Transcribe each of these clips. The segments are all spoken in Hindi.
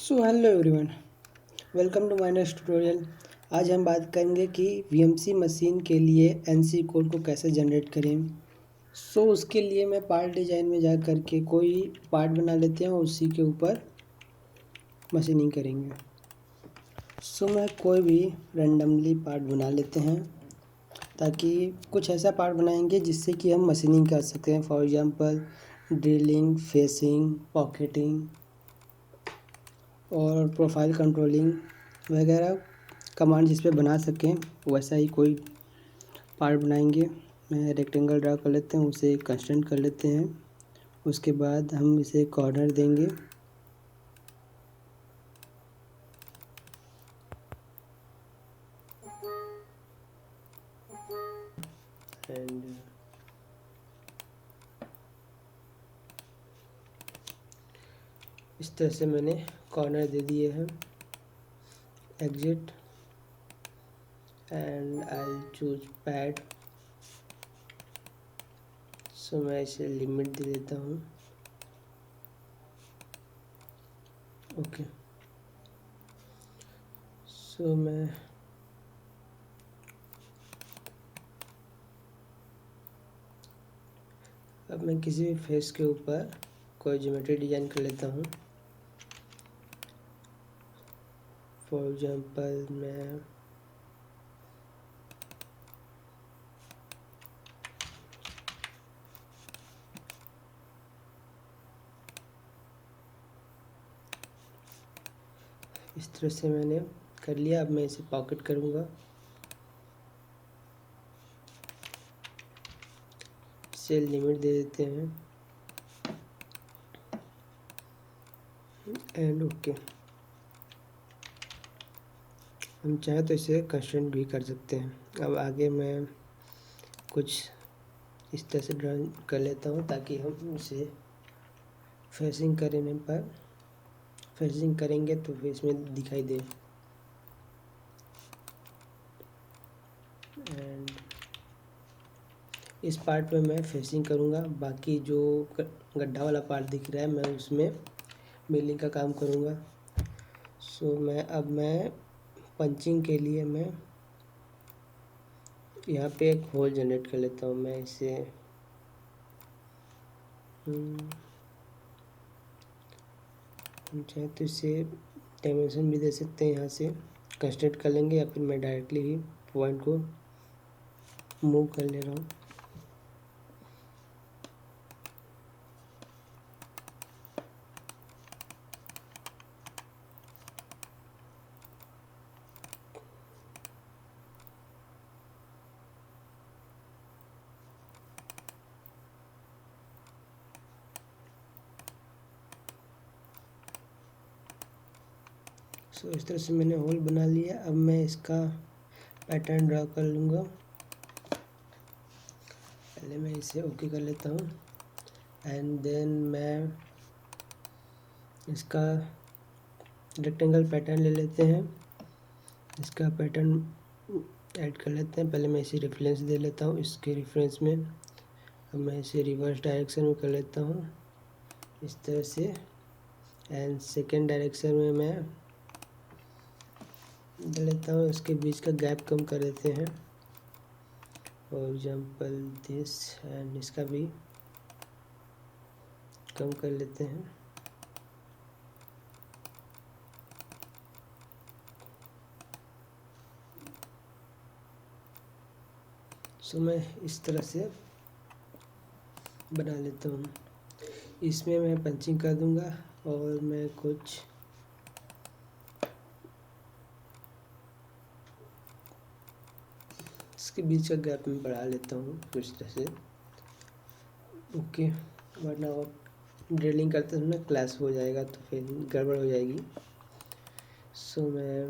So hello everyone, welcome to my next tutorial. आज हम बात करेंगे कि वीएमसी मशीन के लिए एनसी कोड को कैसे जनरेट करें। उसके लिए मैं पार्ट डिज़ाइन में जा कर के कोई पार्ट बना लेते हैं और उसी के ऊपर मशीनिंग करेंगे। मैं कोई भी रैंडमली पार्ट बना लेते हैं ताकि कुछ ऐसा पार्ट बनाएंगे जिससे कि हम मशीनिंग कर सकते हैं। For example drilling, facing, pocketing और प्रोफाइल कंट्रोलिंग वगैरह कमांड जिस पे बना सकें वैसा ही कोई पार्ट बनाएंगे। मैं रेक्टेंगल ड्रा कर लेते हैं, उसे कंस्ट्रेंट कर लेते हैं। उसके बाद हम इसे कॉर्नर देंगे एंड इस तरह से मैंने कॉर्नर दे दिए हैं। Exit and I choose pad. मैं इसे लिमिट दे देता हूँ। ओके, मैं अब मैं किसी भी फेस के ऊपर कोई ज्योमेट्री डिजाइन कर लेता हूँ। फॉर एग्जांपल मैं इस तरह से मैंने कर लिया। अब मैं इसे पॉकेट करूँगा। इसे लिमिट दे देते हैं एंड ओके। हम चाहें तो इसे कंस्ट्रेंट भी कर सकते हैं। अब आगे मैं कुछ इस तरह से ड्राइंग कर लेता हूँ ताकि हम इसे फेसिंग करने पर फेसिंग करेंगे तो फेस में दिखाई दे। एंड इस पार्ट में मैं फेसिंग करूँगा। बाकी जो गड्ढा वाला पार्ट दिख रहा है मैं उसमें मिलिंग का काम करूँगा। मैं पंचिंग के लिए मैं यहाँ पे एक होल जनरेट कर लेता हूँ। मैं इसे हम चाहे तो इसे डायमेंशन भी दे सकते हैं। यहाँ से कंस्ट्रक्ट कर लेंगे या फिर मैं डायरेक्टली ही पॉइंट को मूव कर ले रहा हूँ। इस तरह से मैंने होल बना लिया। अब मैं इसका पैटर्न ड्रा कर लूँगा। पहले मैं इसे ओके कर लेता हूँ एंड देन मैं इसका रेक्टेंगल पैटर्न ले लेते हैं। इसका पैटर्न ऐड कर लेते हैं। पहले मैं इसे रेफरेंस दे लेता हूँ। इसके रेफरेंस में अब मैं इसे रिवर्स डायरेक्शन में कर लेता हूँ इस तरह से। एंड सेकेंड डायरेक्शन में मैं दे लेता हूँ। इसके बीच का गैप कम कर देते हैं। फॉर एग्जांपल दिस एंड इसका भी कम कर लेते हैं। मैं इस तरह से बना लेता हूँ। इसमें मैं पंचिंग कर दूंगा और मैं कुछ इसके बीच का गैप में बढ़ा लेता हूँ कुछ तरह से। ओके, वरना और ड्रिलिंग करते समय क्लैश हो जाएगा तो फिर गड़बड़ हो जाएगी। मैं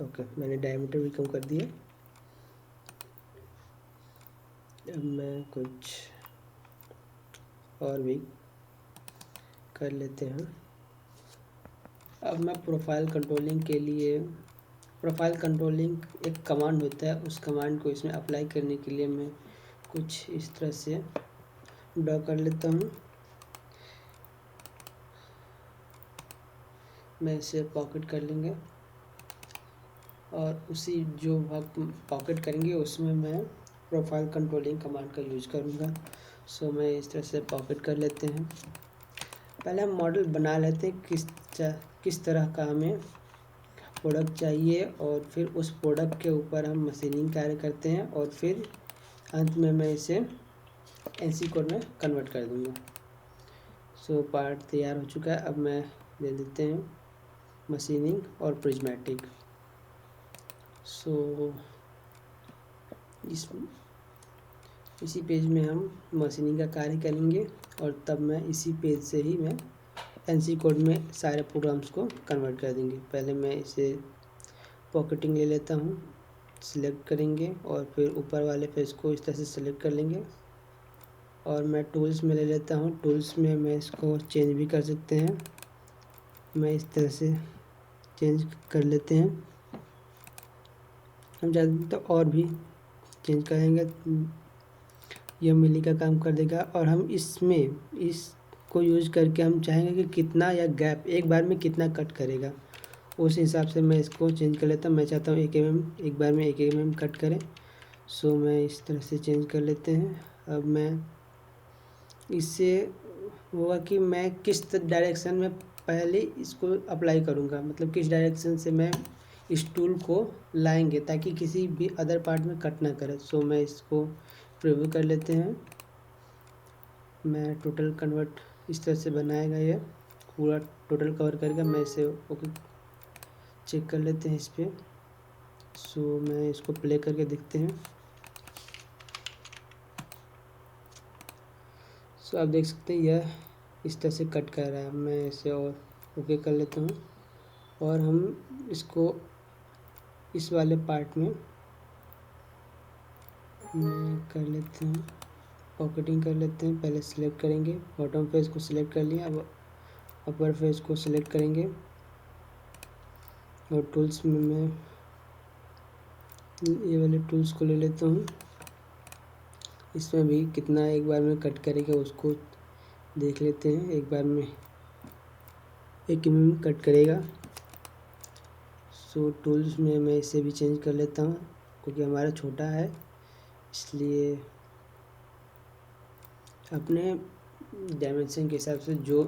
ओके, मैंने डायमीटर भी कम कर दिया। अब मैं कुछ और भी कर लेते हैं। अब मैं प्रोफाइल कंट्रोलिंग के लिए एक कमांड होता है, उस कमांड को इसमें अप्लाई करने के लिए मैं कुछ इस तरह से ड्रॉ कर लेता हूँ। मैं इसे पॉकेट कर लेंगे और उसी जो भाग पॉकेट करेंगे उसमें मैं प्रोफाइल कंट्रोलिंग कमांड का यूज करूँगा। सो मैं इस तरह से पॉकेट कर लेते हैं। पहले हम मॉडल बना लेते हैं किस तरह का हमें प्रोडक्ट चाहिए और फिर उस प्रोडक्ट के ऊपर हम मशीनिंग कार्य करते हैं और फिर अंत में मैं इसे एनसी कोड में कन्वर्ट कर दूँगा। सो पार्ट तैयार हो चुका है। अब मैं ले लेते हैं मशीनिंग और प्रिज्मेटिक। सो इसी पेज में हम मशीनिंग का कार्य करेंगे और तब मैं इसी पेज से ही मैं एनसी कोड में सारे प्रोग्राम्स को कन्वर्ट कर देंगे। पहले मैं इसे पॉकेटिंग ले लेता हूँ, सिलेक्ट करेंगे और फिर ऊपर वाले फेस को इस तरह से सिलेक्ट कर लेंगे और मैं टूल्स में ले लेता हूँ। टूल्स में मैं इसको चेंज भी कर सकते हैं। मैं इस तरह से चेंज कर लेते हैं। हम ज़्यादा तो और भी चेंज करेंगे, यह मिली का काम कर देगा। और हम इसको यूज करके हम चाहेंगे कि कितना या गैप एक बार में कितना कट करेगा, उस हिसाब से मैं इसको चेंज कर लेता हूँ। मैं चाहता हूँ 1 mm एक बार में 1 mm कट करें। सो मैं इस तरह से चेंज कर लेते हैं। अब मैं इससे होगा कि मैं किस डायरेक्शन में पहले इसको अप्लाई करूँगा, मतलब किस डायरेक्शन से मैं इस टूल को लाएंगे ताकि किसी भी अदर पार्ट में कट ना करे। सो मैं इसको प्रीव्यू कर लेते हैं। मैं टोटल कन्वर्ट इस तरह से बनाएगा, ये पूरा टोटल कवर करके मैं इसे ओके चेक कर लेते हैं इस पर। सो मैं इसको प्ले करके देखते हैं। सो आप देख सकते हैं यह इस तरह से कट कर रहा है। मैं इसे और ओके कर लेता हूँ और हम इसको इस वाले पार्ट में कर लेते हैं, पॉकेटिंग कर लेते हैं। पहले सिलेक्ट करेंगे, बॉटम फेस को सिलेक्ट कर लिया। अब अपर फेस को सिलेक्ट करेंगे और टूल्स में मैं ये वाले टूल्स को ले लेता हूँ। इसमें भी कितना एक बार में कट करेगा उसको देख लेते हैं। एक बार में 1 mm कट करेगा। सो टूल्स में मैं इसे भी चेंज कर लेता हूँ क्योंकि हमारा छोटा है, इसलिए अपने डायमेंशन के हिसाब से जो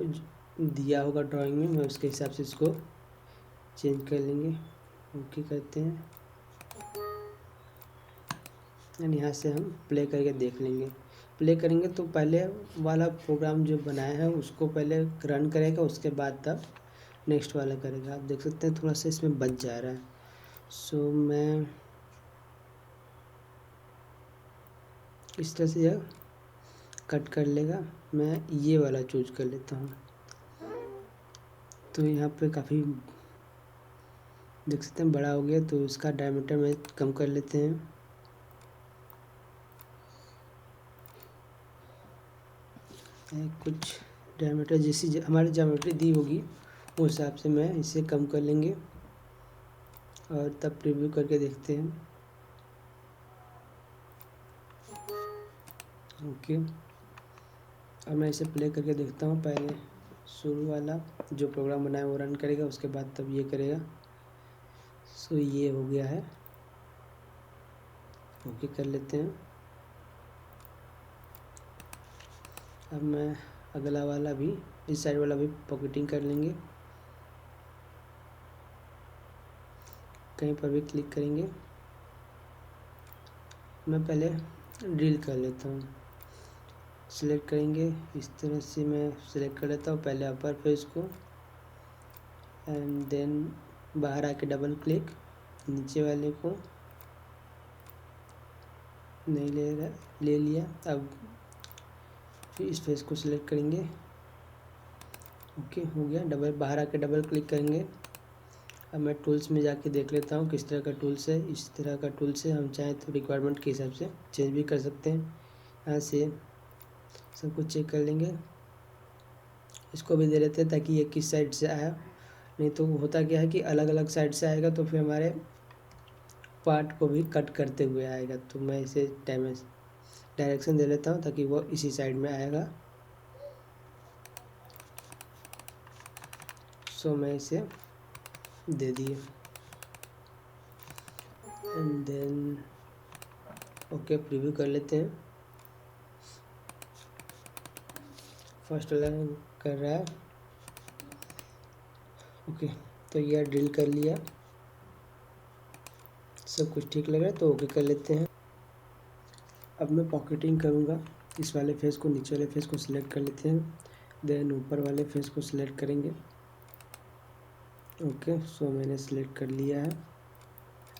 दिया होगा ड्राइंग में मैं उसके हिसाब से इसको चेंज कर लेंगे। ओके करते हैं एंड यहाँ से हम प्ले करके देख लेंगे। प्ले करेंगे तो पहले वाला प्रोग्राम जो बनाया है उसको पहले रन करेगा, उसके बाद तब नेक्स्ट वाला करेगा। आप देख सकते हैं थोड़ा सा इसमें बच जा रहा है। सो मैं इस तरह से यह कट कर लेगा। मैं ये वाला चूज कर लेता हूँ। तो यहाँ पे काफ़ी देख सकते हैं बड़ा हो गया, तो इसका डायमीटर में कम कर लेते हैं। कुछ डायमीटर जैसी हमारी ज्योमेट्री दी होगी उस हिसाब से मैं इसे कम कर लेंगे और तब प्रीव्यू करके देखते हैं। ओके, अब मैं इसे प्ले करके देखता हूँ। पहले शुरू वाला जो प्रोग्राम बनाया वो रन करेगा, उसके बाद तब ये करेगा। सो ये हो गया है। ओके कर लेते हैं। अब मैं अगला वाला भी, इस साइड वाला भी पॉकेटिंग कर लेंगे। कहीं पर भी क्लिक करेंगे। मैं पहले ड्रिल कर लेता हूँ। सिलेक्ट करेंगे, इस तरह से मैं सिलेक्ट कर लेता हूँ पहले अपर फेस को एंड देन बाहर आके डबल क्लिक, नीचे वाले को नहीं ले लिया। अब फिर इस फेस को सिलेक्ट करेंगे। ओके हो गया। बाहर आके डबल क्लिक करेंगे। अब मैं टूल्स में जाके देख लेता हूँ किस तरह का टूल्स है। इस तरह का टूल्स है, हम चाहें तो रिक्वायरमेंट के हिसाब से चेंज भी कर सकते हैं। यहाँ से सब कुछ चेक कर लेंगे। इसको भी दे लेते हैं ताकि ये किस साइड से आया, नहीं तो होता क्या है कि अलग अलग साइड से आएगा तो फिर हमारे पार्ट को भी कट करते हुए आएगा। तो मैं इसे डायरेक्शन दे लेता हूँ ताकि वो इसी साइड में आएगा। सो मैं इसे दे दिए एंड देन ओके प्रीव्यू कर लेते हैं। फर्स्ट वाला कर रहा है। ओके तो यह ड्रिल कर लिया, सब कुछ ठीक लग रहा है तो ओके कर लेते हैं। अब मैं पॉकेटिंग करूँगा। इस वाले फेस को, नीचे वाले फेस को सिलेक्ट कर लेते हैं, देन ऊपर वाले फेस को सिलेक्ट करेंगे। ओके सो मैंने सिलेक्ट कर लिया है।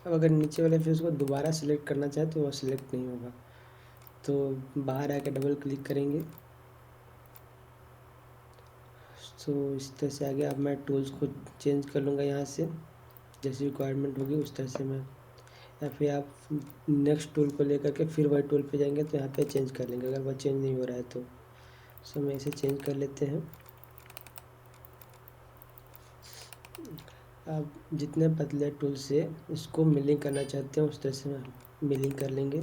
अब अगर नीचे वाले फेस को दोबारा सिलेक्ट करना चाहे तो वह सिलेक्ट नहीं होगा, तो बाहर आके डबल क्लिक करेंगे। सो इस तरह से आ गया। अब मैं टूल्स को चेंज कर लूँगा यहाँ से, जैसी रिक्वायरमेंट होगी उस तरह से मैं, या फिर आप नेक्स्ट टूल को लेकर के फिर वही टूल पे जाएंगे तो यहाँ पे चेंज कर लेंगे अगर वह चेंज नहीं हो रहा है तो। सो मैं इसे चेंज कर लेते हैं। आप जितने पतले टूल से इसको मिलिंग करना चाहते हैं उस तरह से मिलिंग कर लेंगे।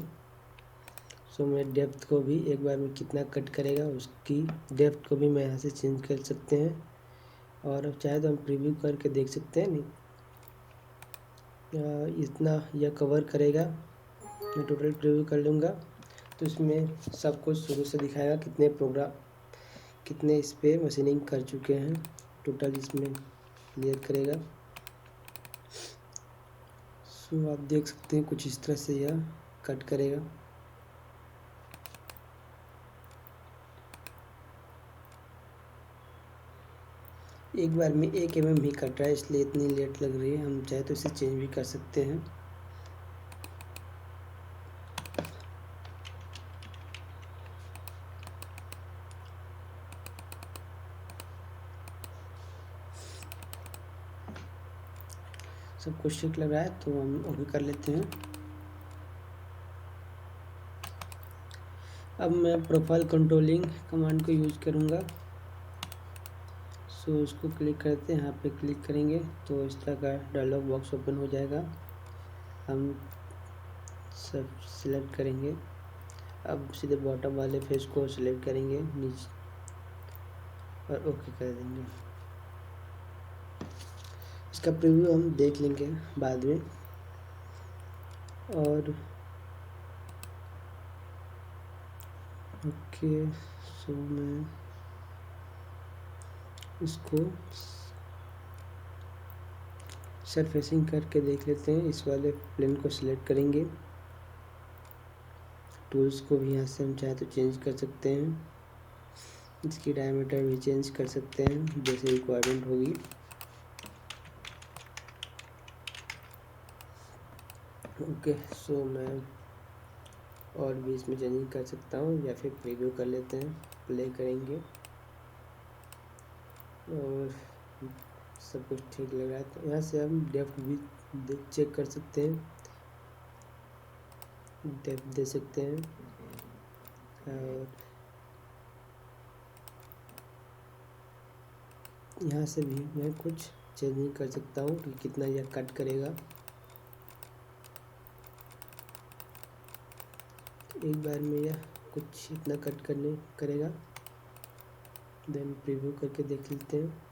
सो मैं डेप्थ को भी एक बार में कितना कट करेगा उसकी डेप्थ को भी मैं यहाँ से चेंज कर सकते हैं, और अब चाहे तो हम प्रीव्यू करके देख सकते हैं। नहीं इतना यह कवर करेगा। मैं टोटल प्रीव्यू कर लूँगा तो इसमें सब कुछ शुरू से दिखाएगा, कितने इस पर मशीनिंग कर चुके हैं टोटल, इसमें क्लियर करेगा। सो आप देख सकते हैं कुछ इस तरह से यह कट करेगा। एक बार में 1 mm ही कट रहा है इसलिए इतनी लेट लग रही है। हम चाहे तो इसे चेंज भी कर सकते हैं। सब कुछ ठीक लग रहा है तो हम ओके कर लेते हैं। अब मैं प्रोफाइल कंट्रोलिंग कमांड को यूज करूँगा। सो उसको क्लिक करते हैं, यहाँ पे क्लिक करेंगे तो इस तरह का डायलॉग बॉक्स ओपन हो जाएगा। हम सब सिलेक्ट करेंगे। अब सीधे बॉटम वाले फेस को सिलेक्ट करेंगे नीचे और ओके कर देंगे। इसका प्रीव्यू हम देख लेंगे बाद में। और ओके सो मैं इसको सरफेसिंग करके देख लेते हैं। इस वाले प्लेन को सिलेक्ट करेंगे। टूल्स को भी यहाँ से हम चाहे तो चेंज कर सकते हैं, इसकी डायमीटर भी चेंज कर सकते हैं जैसे रिक्वायरमेंट होगी। ओके सो मैं और भी इसमें चेंजिंग कर सकता हूँ या फिर प्रीव्यू कर लेते हैं, प्ले करेंगे और सब कुछ ठीक लग रहा है तो यहाँ से हम डेप्थ भी चेक कर सकते हैं, डेप्थ दे सकते हैं। और यहाँ से भी मैं कुछ चेंजिंग कर सकता हूँ कि कितना यह कट करेगा। एक बार में यह कुछ इतना कट करेगा। देन प्रीव्यू करके देख लेते हैं।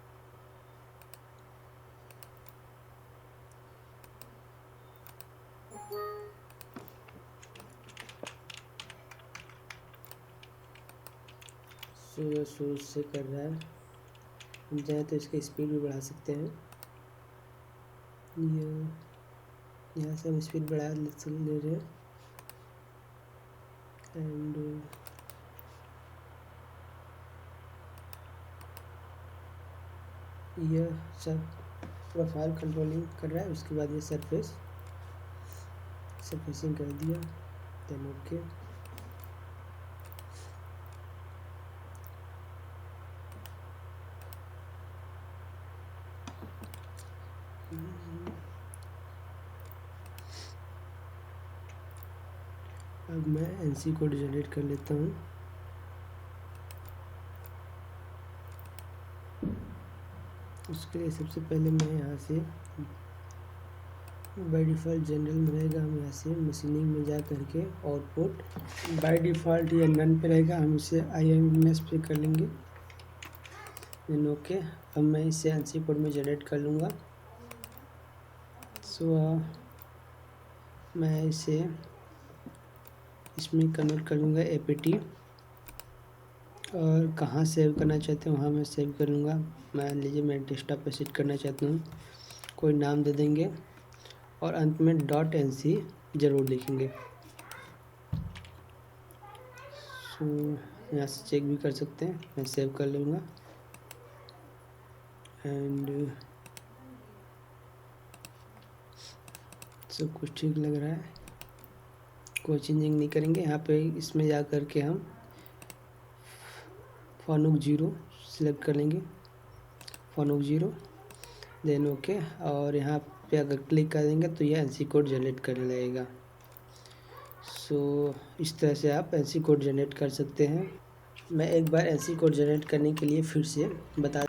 शुरू से कर रहा है, हम चाहें तो इसका स्पीड भी बढ़ा सकते हैं। यहाँ से हम स्पीड बढ़ा ले रहे हैं एंड यह सब प्रोफाइल कंट्रोलिंग कर रहा है। उसके बाद ये सरफेसिंग कर दिया, देन ओके। अब मैं एनसी कोड जनरेट कर लेता हूँ। उसके लिए सबसे पहले मैं यहाँ से बाय डिफ़ॉल्ट जनरल में रहेगा, हम यहाँ से मशीनिंग में जा करके आउटपुट बाय डिफ़ॉल्ट ये नन पे रहेगा, हम इसे IMS पे कर लेंगे। Then okay. अब मैं इसे एनसी कोड में जनरेट कर लूँगा। मैं इसे इसमें कन्वर्ट कर लूँगा APT, और कहाँ सेव करना चाहते हैं वहाँ मैं सेव कर लूँगा। मान लीजिए मैं डेस्कटॉप पर सेट करना चाहता हूँ, कोई नाम दे देंगे और अंत में .NC ज़रूर लिखेंगे। यहाँ से चेक भी कर सकते हैं, मैं सेव कर लूँगा एंड सब कुछ ठीक लग रहा है, कोई चेंजिंग नहीं करेंगे। यहाँ पे इसमें जा कर के हम फानुक 0 सिलेक्ट कर लेंगे, फानुक 0, देन ओके, और यहाँ पे अगर क्लिक कर देंगे तो यह NC कोड जनरेट करने लगेगा। इस तरह से आप NC कोड जनरेट कर सकते हैं। मैं एक बार NC कोड जनरेट करने के लिए फिर से बता